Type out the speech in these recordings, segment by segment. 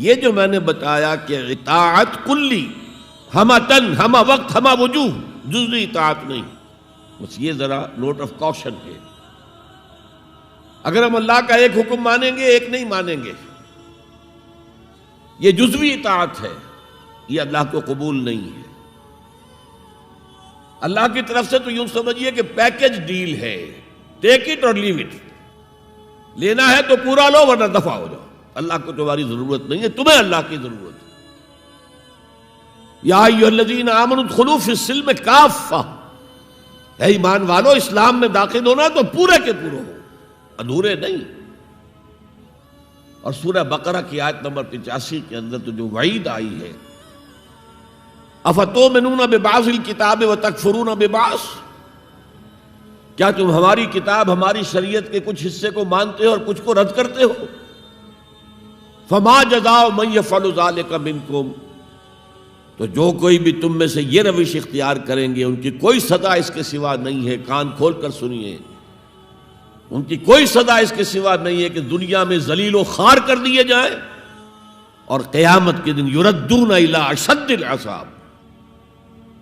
یہ جو میں نے بتایا کہ اطاعت کلی، ہمہ تن، ہمہ وقت، ہمہ وجوہ، جزوی اطاعت نہیں، بس یہ ذرا نوٹ آف کاشن ہے۔ اگر ہم اللہ کا ایک حکم مانیں گے، ایک نہیں مانیں گے، یہ جزوی اطاعت ہے، یہ اللہ کو قبول نہیں ہے۔ اللہ کی طرف سے تو یوں سمجھیے کہ پیکج ڈیل ہے، ٹیک اٹ اور لیو اٹ، لینا ہے تو پورا لو ورنہ دفع ہو جاؤ، اللہ کو تمہاری ضرورت نہیں ہے، تمہیں اللہ کی ضرورت ہے۔ یا ایھا الذین آمنوا ادخلوا فی السلم کافہ، اے ایمان والو اسلام میں داخل ہونا تو پورے کے پورے ہو، ادھورے نہیں۔ اور سورہ بقرہ کی آیت نمبر 85 کے اندر تو جو وعید آئی ہے، افتؤمنون ببعض الکتاب وتکفرون ببعض، کیا تم ہماری کتاب، ہماری شریعت کے کچھ حصے کو مانتے ہو اور کچھ کو رد کرتے ہو؟ فما جزاء من یفعل ذلک منکم، تو جو کوئی بھی تم میں سے یہ روش اختیار کریں گے ان کی کوئی سزا اس کے سوا نہیں ہے، کان کھول کر سنیے، ان کی کوئی سزا اس کے سوا نہیں ہے کہ دنیا میں ذلیل و خوار کر دیے جائیں اور قیامت کے دن یردون الی اشد العذاب،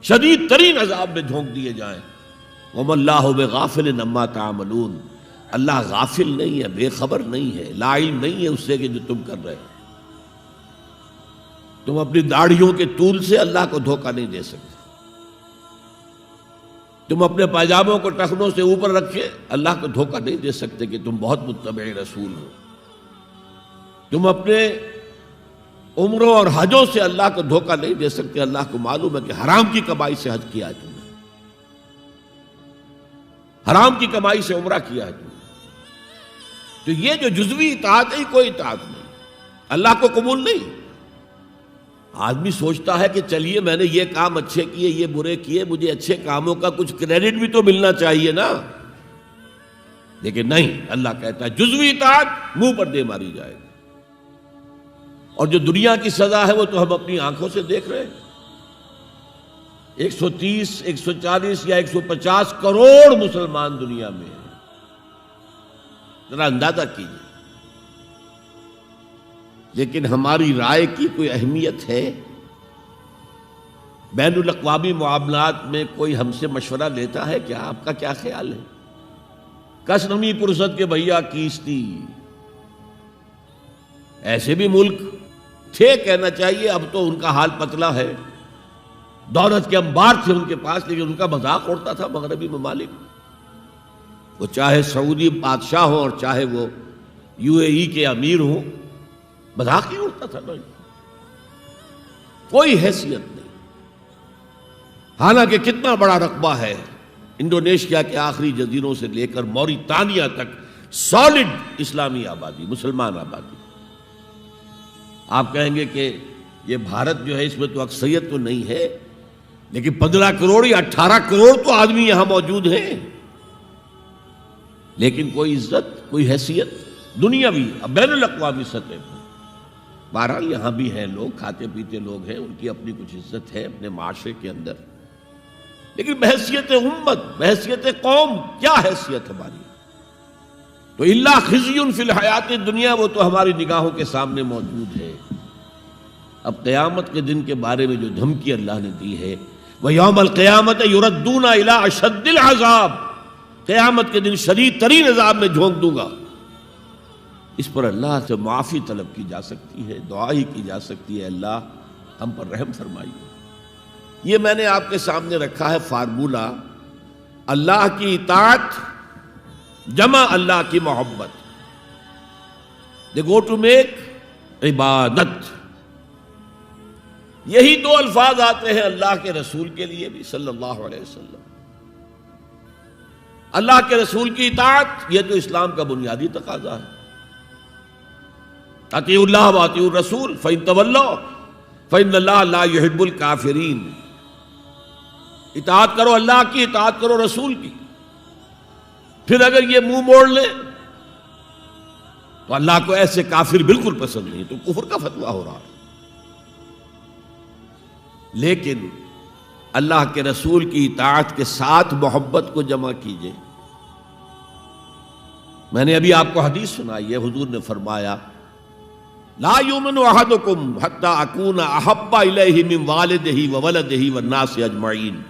شدید ترین عذاب میں جھونک دیے جائیں۔ وما اللہ بغافل عما تعملون، اللہ غافل نہیں ہے، بے خبر نہیں ہے، لا علم نہیں ہے اس سے کہ جو تم کر رہے ہو۔ تم اپنی داڑھیوں کے طول سے اللہ کو دھوکہ نہیں دے سکتے، تم اپنے پاجاموں کو ٹخنوں سے اوپر رکھے اللہ کو دھوکہ نہیں دے سکتے کہ تم بہت متبع رسول ہو، تم اپنے عمروں اور حجوں سے اللہ کو دھوکہ نہیں دے سکتے، اللہ کو معلوم ہے کہ حرام کی کمائی سے حج کیا ہے تم نے، حرام کی کمائی سے عمرہ کیا ہے تم نے۔ تو یہ جو جزوی اطاعت ہے کوئی اطاعت نہیں، اللہ کو قبول نہیں۔ آدمی سوچتا ہے کہ چلیے میں نے یہ کام اچھے کیے، یہ برے کیے، مجھے اچھے کاموں کا کچھ کریڈٹ بھی تو ملنا چاہیے نا، لیکن نہیں، اللہ کہتا ہے جزوی اطاعت منہ پر دے ماری جائے گی، اور جو دنیا کی سزا ہے وہ تو ہم اپنی آنکھوں سے دیکھ رہے ہیں۔ 130، 140 یا 150 کروڑ مسلمان دنیا میں ہیں، ذرا اندازہ کیجیے، لیکن ہماری رائے کی کوئی اہمیت ہے؟ بین الاقوامی معاملات میں کوئی ہم سے مشورہ لیتا ہے کیا؟ آپ کا کیا خیال ہے؟ کس نمی پرست کے بھیا کیستی، ایسے بھی ملک تھے کہنا چاہیے، اب تو ان کا حال پتلا ہے، دولت کے انبار تھے ان کے پاس، لیکن ان کا مذاق اڑتا تھا مغربی ممالک، وہ چاہے سعودی بادشاہ ہوں اور چاہے وہ UAE کے امیر ہوں، مذاق ہی اڑتا تھا نا، کوئی حیثیت نہیں۔ حالانکہ کتنا بڑا رقبہ ہے انڈونیشیا کے آخری جزیروں سے لے کر موریتانیہ تک، سالڈ اسلامی آبادی، مسلمان آبادی۔ آپ کہیں گے کہ یہ بھارت جو ہے اس میں تو اکثریت تو نہیں ہے، لیکن 15 کروڑ یا 18 کروڑ تو آدمی یہاں موجود ہیں، لیکن کوئی عزت، کوئی حیثیت دنیاوی بین الاقوامی سطح پر۔ بہرحال یہاں بھی ہیں لوگ، کھاتے پیتے لوگ ہیں، ان کی اپنی کچھ عزت ہے اپنے معاشرے کے اندر، لیکن بحیثیت امت، بحیثیت قوم کیا حیثیت ہماری؟ تو الا خزی فی الحیات الدنیا، وہ تو ہماری نگاہوں کے سامنے موجود ہے۔ اب قیامت کے دن کے بارے میں جو دھمکی اللہ نے دی ہے، وَيَوْمَ الْقِيَامَةِ يُرَدُّونَ إِلَىٰ أَشَدِّ الْعَذَابِ، قیامت کے دن شدید ترین عذاب میں جھونک دوں گا۔ اس پر اللہ سے معافی طلب کی جا سکتی ہے، دعا ہی کی جا سکتی ہے، اللہ ہم پر رحم فرمائیے۔ یہ میں نے آپ کے سامنے رکھا ہے فارمولہ، اللہ کی اطاعت جمع اللہ کی محبت، دے گو ٹو میک عبادت۔ یہی دو الفاظ آتے ہیں اللہ کے رسول کے لیے بھی صلی اللہ علیہ وسلم۔ اللہ کے رسول کی اطاعت یہ تو اسلام کا بنیادی تقاضا ہے، اطیعوا اللہ واطیعوا الرسول فإن تولوا فإن اللہ لا يحب الکافرین۔ اطاعت کرو اللہ کی، اطاعت کرو رسول کی، پھر اگر یہ منہ موڑ لیں تو اللہ کو ایسے کافر بالکل پسند نہیں، تو کفر کا فتویٰ ہو رہا ہے۔ لیکن اللہ کے رسول کی اطاعت کے ساتھ محبت کو جمع کیجئے۔ میں نے ابھی آپ کو حدیث سنائی ہے، حضور نے فرمایا لا یؤمن احدکم حتی اکون احب الیہ من والدہ وولدہ والناس اجمعین،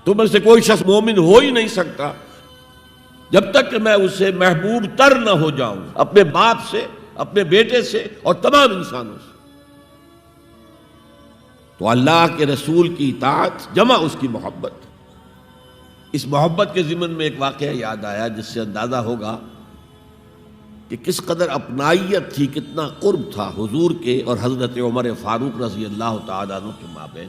تم میں سے کوئی شخص مومن ہو ہی نہیں سکتا جب تک کہ میں اسے محبوب تر نہ ہو جاؤں اپنے باپ سے، اپنے بیٹے سے اور تمام انسانوں سے۔ تو اللہ کے رسول کی اطاعت جمع اس کی محبت۔ اس محبت کے ضمن میں ایک واقعہ یاد آیا جس سے اندازہ ہوگا کہ کس قدر اپنائیت تھی، کتنا قرب تھا حضور کے اور حضرت عمر فاروق رضی اللہ تعالیٰ عنہ کے مابین۔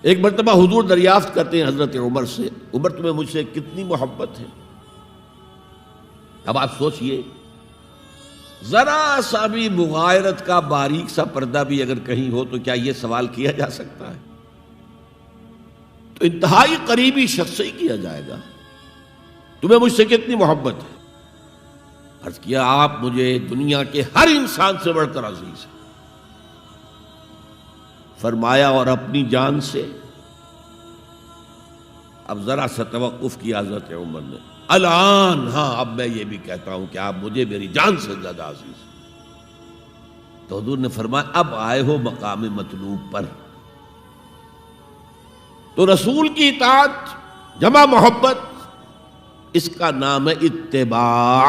ایک مرتبہ حضور دریافت کرتے ہیں حضرت عمر سے، عمر تمہیں مجھ سے کتنی محبت ہے؟ اب آپ سوچئے، ذرا سا بھی مغایرت کا باریک سا پردہ بھی اگر کہیں ہو تو کیا یہ سوال کیا جا سکتا ہے؟ تو انتہائی قریبی شخص سے ہی کیا جائے گا، تمہیں مجھ سے کتنی محبت ہے؟ عرض کیا آپ مجھے دنیا کے ہر انسان سے بڑھ کر عزیز ہیں۔ فرمایا اور اپنی جان سے؟ اب ذرا سا توقف کیا حضرت عمر نے، الان ہاں اب میں یہ بھی کہتا ہوں کہ آپ مجھے میری جان سے زیادہ عزیز ہیں۔ تو حضور نے فرمایا اب آئے ہو مقام مطلوب پر۔ تو رسول کی اطاعت جمع محبت، اس کا نام ہے اتباع،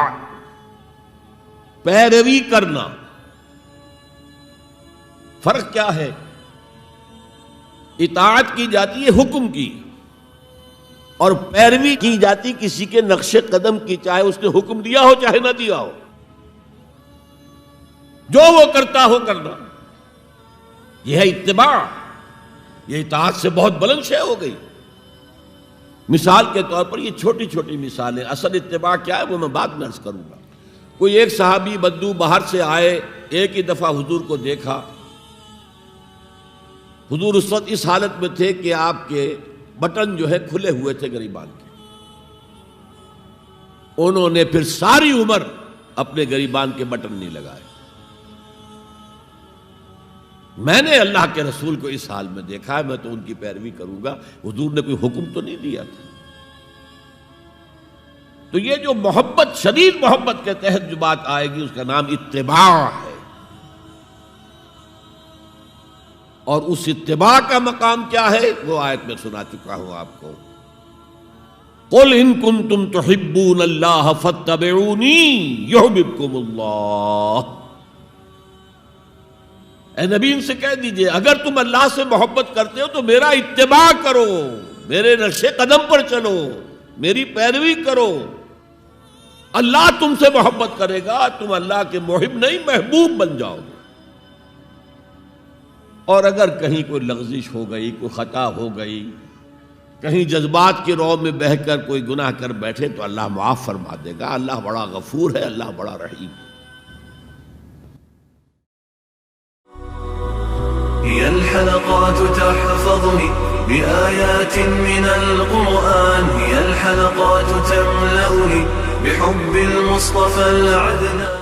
پیروی کرنا۔ فرق کیا ہے؟ اطاعت کی جاتی ہے حکم کی، اور پیروی کی جاتی کسی کے نقش قدم کی، چاہے اس نے حکم دیا ہو چاہے نہ دیا ہو، جو وہ کرتا ہو کرنا۔ یہ ہے اتباع۔ یہ اطاعت سے بہت بلند شے ہو گئی۔ مثال کے طور پر یہ چھوٹی چھوٹی مثالیں، اصل اتباع کیا ہے وہ میں بعد میں عرض کروں گا۔ کوئی ایک صحابی بدو باہر سے آئے، ایک ہی دفعہ حضور کو دیکھا، حضور اس وقت اس حالت میں تھے کہ آپ کے بٹن جو ہے کھلے ہوئے تھے گریبان کے، انہوں نے پھر ساری عمر اپنے گریبان کے بٹن نہیں لگائے۔ میں نے اللہ کے رسول کو اس حال میں دیکھا ہے، میں تو ان کی پیروی کروں گا، حضور نے کوئی حکم تو نہیں دیا تھا۔ تو یہ جو محبت، شدید محبت کے تحت جو بات آئے گی اس کا نام اتباع ہے، اور اس اتباع کا مقام کیا ہے وہ آیت میں سنا چکا ہوں آپ کو۔ قُلْ إِن كُنتُمْ تُحِبُّونَ اللَّهَ فَاتَّبِعُونِي يُحْبِبْكُمُ اللَّهُ۔ اے نبی ان سے کہہ دیجئے اگر تم اللہ سے محبت کرتے ہو تو میرا اتباع کرو، میرے نقش قدم پر چلو، میری پیروی کرو۔ اللہ تم سے محبت کرے گا، تم اللہ کے محب نہیں محبوب بن جاؤ گے۔ اور اگر کہیں کوئی لغزش ہو گئی، کوئی خطا ہو گئی، کہیں جذبات کی رو میں بہہ کر کوئی گناہ کر بیٹھے تو اللہ معاف فرما دے گا۔ اللہ بڑا غفور ہے، اللہ بڑا رحیم ہے۔ هي الحلقات تحفظني بآيات من القرآن، هي الحلقات تملأني بحب المصطفى العدنان۔